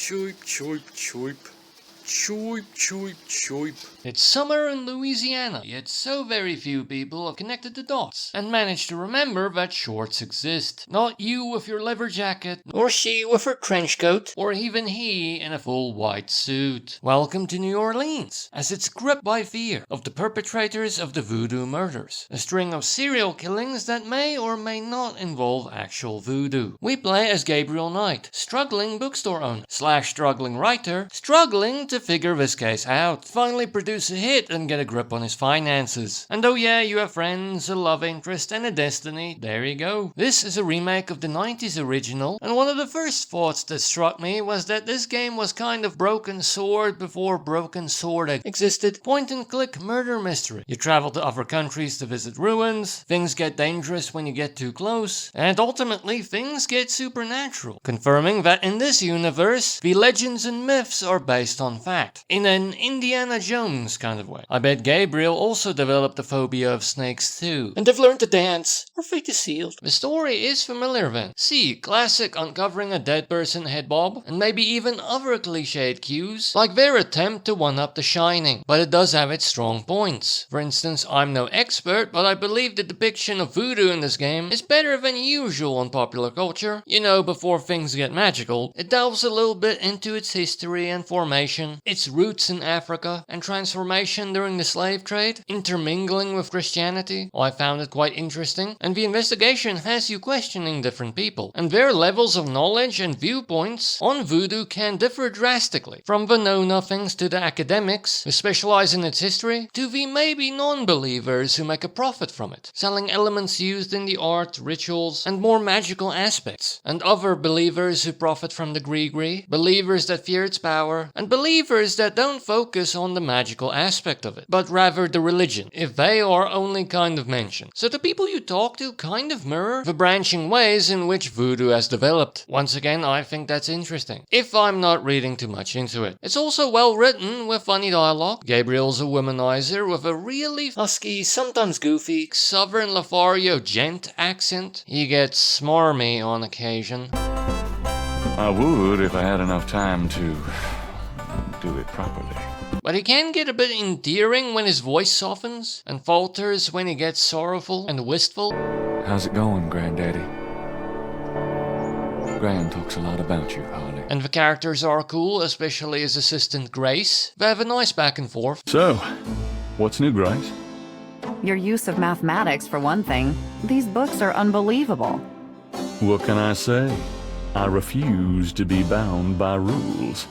Choip, choip, choip. Choip, choip, choip. It's summer in Louisiana, yet so very few people have connected the dots and managed to remember that shorts exist. Not you with your leather jacket, nor she with her trench coat, or even he in a full white suit. Welcome to New Orleans, as it's gripped by fear of the perpetrators of the Voodoo murders, a string of serial killings that may or may not involve actual voodoo. We play as Gabriel Knight, struggling bookstore owner / struggling writer, struggling to figure this case out, finally produce a hit and get a grip on his finances. And oh yeah, you have friends, a love interest and a destiny, there you go. This is a remake of the 90s original, and one of the first thoughts that struck me was that this game was kind of Broken Sword before Broken Sword existed. Point and click murder mystery. You travel to other countries to visit ruins, things get dangerous when you get too close, and ultimately things get supernatural, confirming that in this universe, the legends and myths are based on fact, in an Indiana Jones kind of way. I bet Gabriel also developed a phobia of snakes too, and have learned to dance. Her fate is sealed. The story is familiar then. See, classic uncovering a dead person head bob, and maybe even other cliched cues, like their attempt to one-up The Shining, but it does have its strong points. For instance, I'm no expert, but I believe the depiction of voodoo in this game is better than usual in popular culture. You know, before things get magical, it delves a little bit into its history and formation, its roots in Africa, and transformation during the slave trade, intermingling with Christianity. I found it quite interesting, and the investigation has you questioning different people, and their levels of knowledge and viewpoints on voodoo can differ drastically, from the know-nothings to the academics who specialize in its history, to the maybe non-believers who make a profit from it, selling elements used in the art, rituals, and more magical aspects, and other believers who profit from the gree-gree, believers that fear its power, and believers that don't focus on the magical aspect of it, but rather the religion, if they are only kind of mentioned. So the people you talk to kind of mirror the branching ways in which voodoo has developed. Once again, I think that's interesting, if I'm not reading too much into it. It's also well written, with funny dialogue. Gabriel's a womanizer with a really husky, sometimes goofy, Southern Lothario gent accent. He gets smarmy on occasion. I would if I had enough time to do it properly. But he can get a bit endearing when his voice softens, and falters when he gets sorrowful and wistful. How's it going, Granddaddy? Gran talks a lot about you, Harley. And the characters are cool, especially his assistant Grace. They have a nice back and forth. So, what's new, Grace? Your use of mathematics, for one thing. These books are unbelievable. What can I say? I refuse to be bound by rules.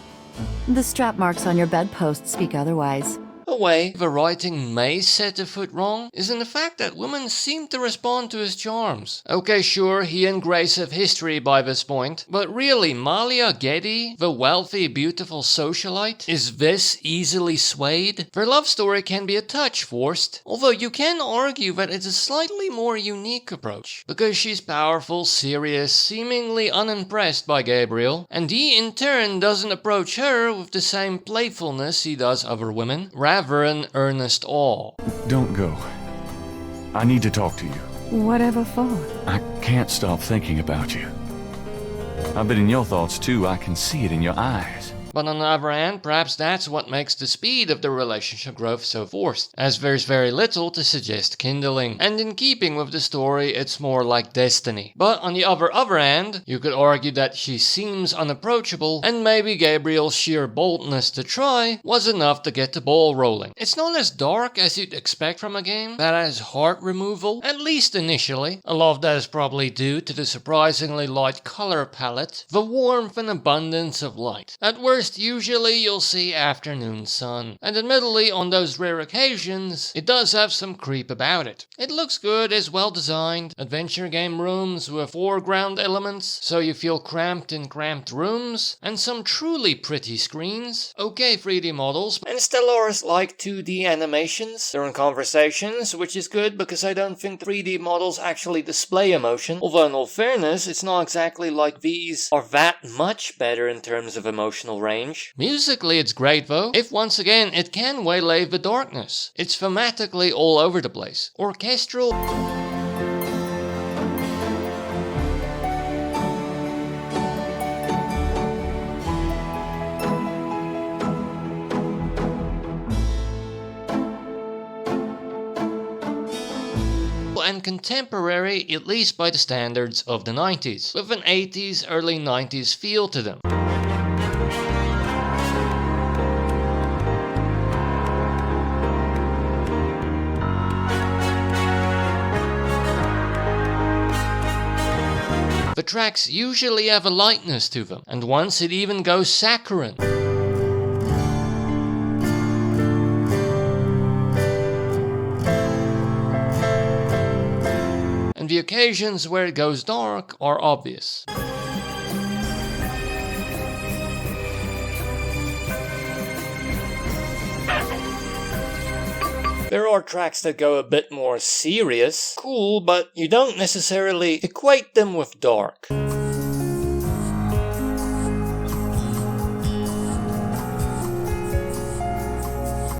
The strap marks on your bedpost speak otherwise. A way the writing may set a foot wrong is in the fact that women seem to respond to his charms. Okay, sure, he and Grace have history by this point, but really, Malia Getty, the wealthy, beautiful socialite, is this easily swayed? Their love story can be a touch forced, although you can argue that it's a slightly more unique approach, because she's powerful, serious, seemingly unimpressed by Gabriel, and he in turn doesn't approach her with the same playfulness he does other women, rather an earnest awe. Don't go. I need to talk to you. Whatever for? I can't stop thinking about you. I've been in your thoughts too. I can see it in your eyes. But on the other hand, perhaps that's what makes the speed of the relationship growth so forced, as there's very little to suggest kindling, and in keeping with the story, it's more like destiny. But on the other hand, you could argue that she seems unapproachable, and maybe Gabriel's sheer boldness to try was enough to get the ball rolling. It's not as dark as you'd expect from a game that has heart removal, at least initially. A lot of that is probably due to the surprisingly light color palette, the warmth and abundance of light. At worst, usually you'll see afternoon sun, and admittedly on those rare occasions, it does have some creep about it. It looks good, is well designed, adventure game rooms with foreground elements, so you feel cramped in cramped rooms, and some truly pretty screens, okay 3D models, and Stellaris-like 2D animations during conversations, which is good because I don't think 3D models actually display emotion, although in all fairness, it's not exactly like these are that much better in terms of emotional range. Musically it's great though, if once again it can waylay the darkness. It's thematically all over the place. Orchestral... and contemporary, at least by the standards of the 90s, with an 80s, early 90s feel to them. The tracks usually have a lightness to them, and once it even goes saccharine. And the occasions where it goes dark are obvious. There are tracks that go a bit more serious, cool, but you don't necessarily equate them with dark.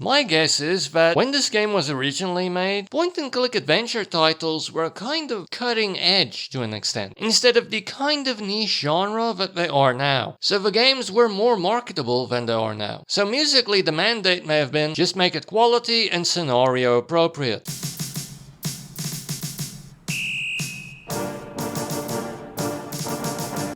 My guess is that when this game was originally made, point-and-click adventure titles were kind of cutting edge to an extent, instead of the kind of niche genre that they are now. So the games were more marketable than they are now. So musically the mandate may have been just make it quality and scenario appropriate.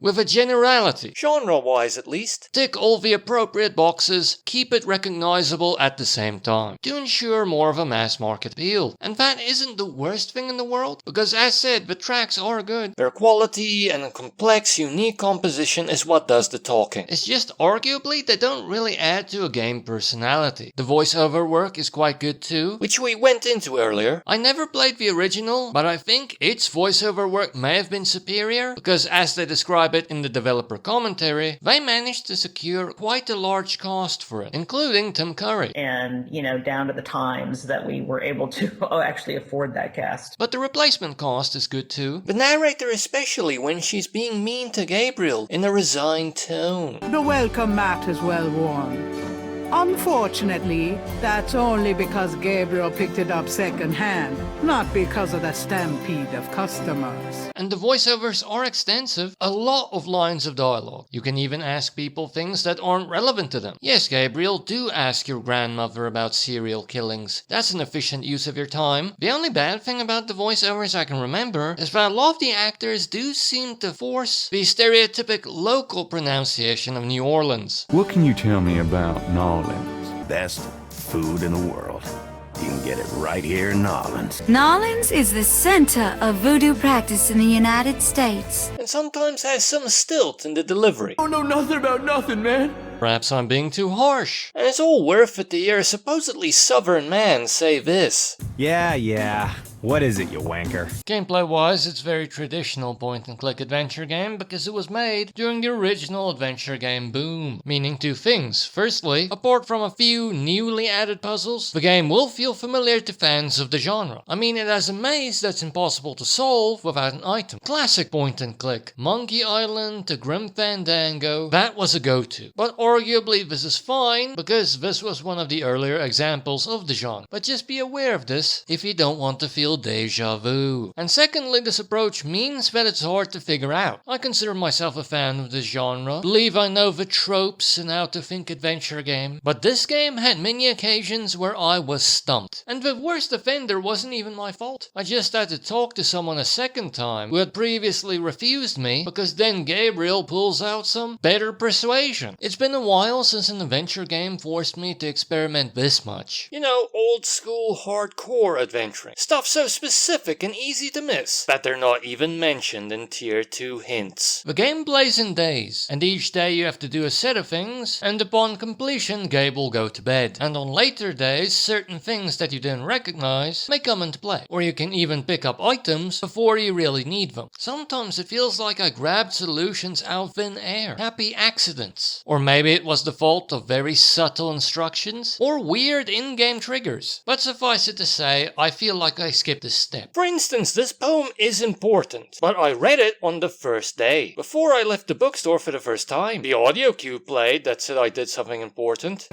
With a generality, genre-wise at least. Tick all the appropriate boxes, keep it recognizable at the same time, to ensure more of a mass market appeal. And that isn't the worst thing in the world, because as said, the tracks are good. Their quality and a complex, unique composition is what does the talking. It's just arguably they don't really add to a game personality. The voiceover work is quite good too, which we went into earlier. I never played the original, but I think its voiceover work may have been superior, because as they describe it in the developer commentary, they managed to secure quite a large cast for it, including Tim Curry. And, down to the times that we were able to actually afford that cast. But the replacement cast is good too. The narrator especially when she's being mean to Gabriel in a resigned tone. The welcome mat is well worn. Unfortunately, that's only because Gabriel picked it up second-hand, not because of the stampede of customers. And the voiceovers are extensive, a lot of lines of dialogue. You can even ask people things that aren't relevant to them. Yes, Gabriel, do ask your grandmother about serial killings. That's an efficient use of your time. The only bad thing about the voiceovers I can remember is that a lot of the actors do seem to force the stereotypic local pronunciation of New Orleans. What can you tell me about Nolans? Best food in the world. You can get it right here in Nolans. Nolans is the center of voodoo practice in the United States. And sometimes has some stilt in the delivery. I don't know nothing about nothing, man. Perhaps I'm being too harsh. And it's all worth it to hear a supposedly southern man say this. Yeah. What is it, you wanker? Gameplay-wise, it's a very traditional point-and-click adventure game because it was made during the original adventure game boom. Meaning two things. Firstly, apart from a few newly added puzzles, the game will feel familiar to fans of the genre. I mean, it has a maze that's impossible to solve without an item. Classic point-and-click. Monkey Island to Grim Fandango, that was a go-to. But arguably this is fine because this was one of the earlier examples of the genre. But just be aware of this if you don't want to feel deja vu. And secondly, this approach means that it's hard to figure out. I consider myself a fan of this genre, believe I know the tropes and how to think adventure game, but this game had many occasions where I was stumped. And the worst offender wasn't even my fault. I just had to talk to someone a second time who had previously refused me because then Gabriel pulls out some better persuasion. It's been a while since an adventure game forced me to experiment this much. Old school hardcore adventuring. Stuff so specific and easy to miss that they're not even mentioned in tier 2 hints. The game plays in days, and each day you have to do a set of things, and upon completion Gabe will go to bed. And on later days, certain things that you didn't recognize may come into play, or you can even pick up items before you really need them. Sometimes it feels like I grabbed solutions out of thin air. Happy accidents. Or maybe it was the fault of very subtle instructions, or weird in-game triggers. But suffice it to say, I feel like I skipped a step. For instance, this poem is important, but I read it on the first day, before I left the bookstore for the first time. The audio cue played that said I did something important.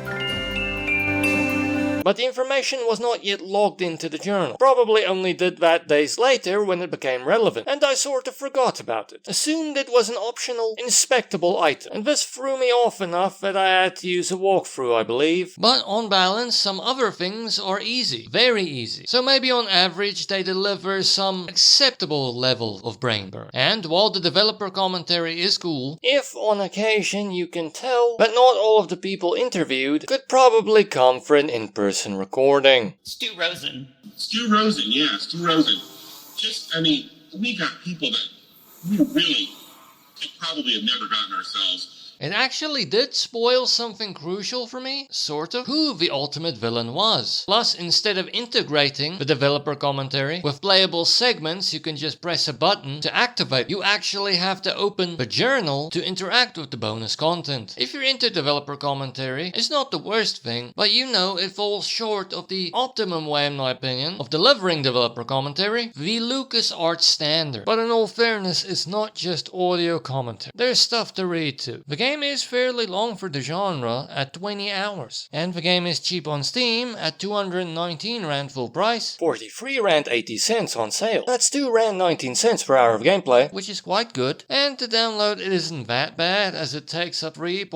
return, but the information was not yet logged into the journal. Probably only did that days later when it became relevant, and I sort of forgot about it. Assumed it was an optional, inspectable item, and this threw me off enough that I had to use a walkthrough, I believe. But on balance, some other things are easy, very easy. So maybe on average they deliver some acceptable level of brain burn. And while the developer commentary is cool, if on occasion you can tell that not all of the people interviewed could probably come for an in-person recording. Stu Rosen. Stu Rosen. Just, I mean, we got people that we really could probably have never gotten ourselves. It actually did spoil something crucial for me, sort of, who the ultimate villain was. Plus, instead of integrating the developer commentary with playable segments you can just press a button to activate, you actually have to open the journal to interact with the bonus content. If you're into developer commentary, it's not the worst thing, but you know it falls short of the optimum way, in my opinion, of delivering developer commentary, the LucasArts standard. But in all fairness, it's not just audio commentary. There's stuff to read too. The game is fairly long for the genre at 20 hours, and the game is cheap on Steam at 219 Rand full price, 43 Rand 80 cents on sale. That's 2 Rand 19 cents per hour of gameplay, which is quite good. And to download it isn't that bad, as it takes up 3.06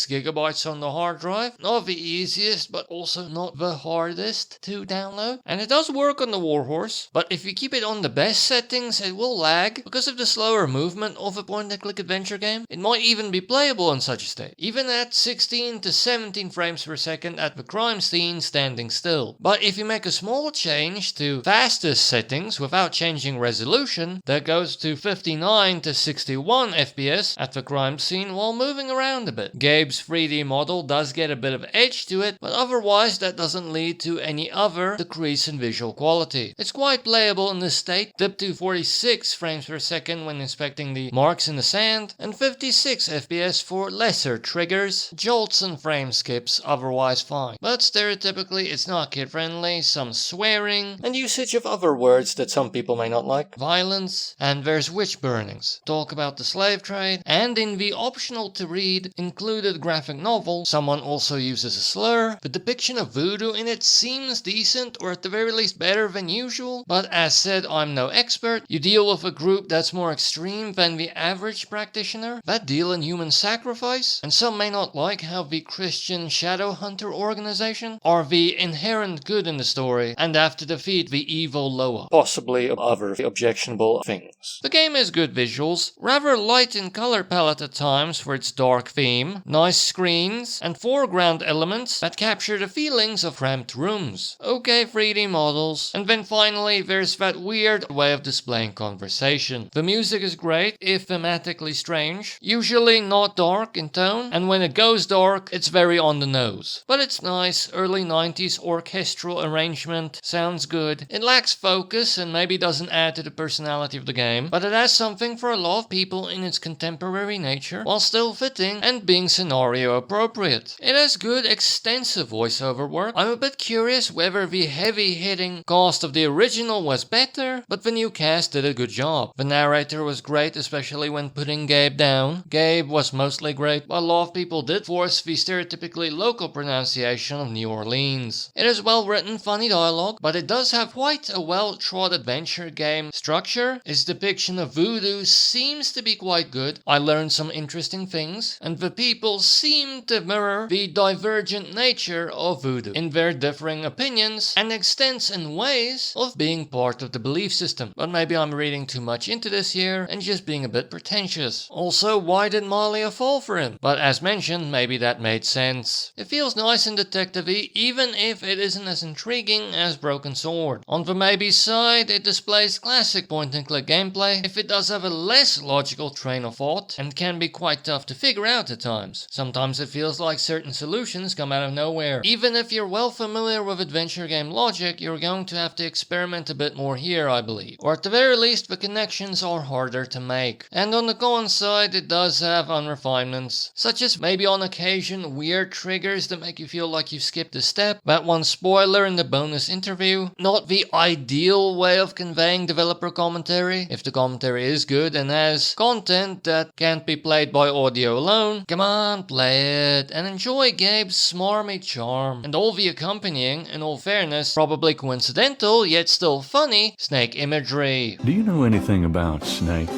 gigabytes on the hard drive. Not the easiest, but also not the hardest to download. And it does work on the Warhorse, but if you keep it on the best settings, it will lag because of the slower movement of a point-and-click adventure game. It might even be playable in such a state, even at 16 to 17 frames per second at the crime scene standing still. But if you make a small change to fastest settings without changing resolution, that goes to 59 to 61 FPS at the crime scene while moving around a bit. Gabe's 3D model does get a bit of edge to it, but otherwise that doesn't lead to any other decrease in visual quality. It's quite playable in this state, dipped to 46 frames per second when inspecting the marks in the sand, and 56 FPS for lesser triggers, jolts and frame skips otherwise fine. But stereotypically it's not kid friendly, some swearing, and usage of other words that some people may not like, violence, and there's witch burnings, talk about the slave trade, and in the optional to read included graphic novel, someone also uses a slur. The depiction of voodoo in it seems decent, or at the very least better than usual, but as said, I'm no expert. You deal with a group that's more extreme than the average practitioner that deal in human sacrifice, and some may not like how the Christian Shadow Hunter organization are the inherent good in the story and have to defeat the evil Loa, possibly other objectionable things. The game has good visuals, rather light in color palette at times for its dark theme, nice screens, and foreground elements that capture the feelings of cramped rooms, okay 3D models, and then finally there's that weird way of displaying conversation. The music is great, if thematically strange, usually not dark in tone, and when it goes dark, it's very on the nose. But it's nice, early 90s orchestral arrangement, sounds good. It lacks focus and maybe doesn't add to the personality of the game, but it has something for a lot of people in its contemporary nature, while still fitting and being scenario appropriate. It has good, extensive voiceover work. I'm a bit curious whether the heavy-hitting cast of the original was better, but the new cast did a good job. The narrator was great, especially when putting Gabe down. Gabe was mostly great, but a lot of people did force the stereotypically local pronunciation of New Orleans. It is well written, funny dialogue, but it does have quite a well-trod adventure game structure. Its depiction of voodoo seems to be quite good. I learned some interesting things, and the people seem to mirror the divergent nature of voodoo in their differing opinions and extents and ways of being part of the belief system. But maybe I'm reading too much into this here and just being a bit pretentious. Also, why did Malia fall for him? But as mentioned, maybe that made sense. It feels nice and detective-y, even if it isn't as intriguing as Broken Sword. On the maybe side, it displays classic point-and-click gameplay, if it does have a less logical train of thought, and can be quite tough to figure out at times. Sometimes it feels like certain solutions come out of nowhere. Even if you're well familiar with adventure game logic, you're going to have to experiment a bit more here, I believe. Or at the very least, the connections are harder to make. And on the con side, it does have have unrefinements, such as maybe on occasion weird triggers that make you feel like you've skipped a step, that one spoiler in the bonus interview, not the ideal way of conveying developer commentary. If the commentary is good and has content that can't be played by audio alone, come on, play it and enjoy Gabe's smarmy charm and all the accompanying, in all fairness, probably coincidental yet still funny snake imagery. Do you know anything about snakes?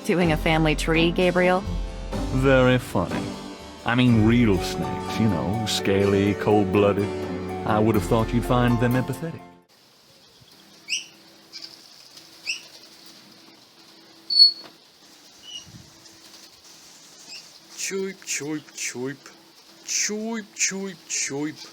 Doing a family tree, Gabriel? Very funny. I mean real snakes, you know, scaly, cold-blooded. I would have thought you'd find them empathetic. Choip, choip, choip. Choip, choip, choip.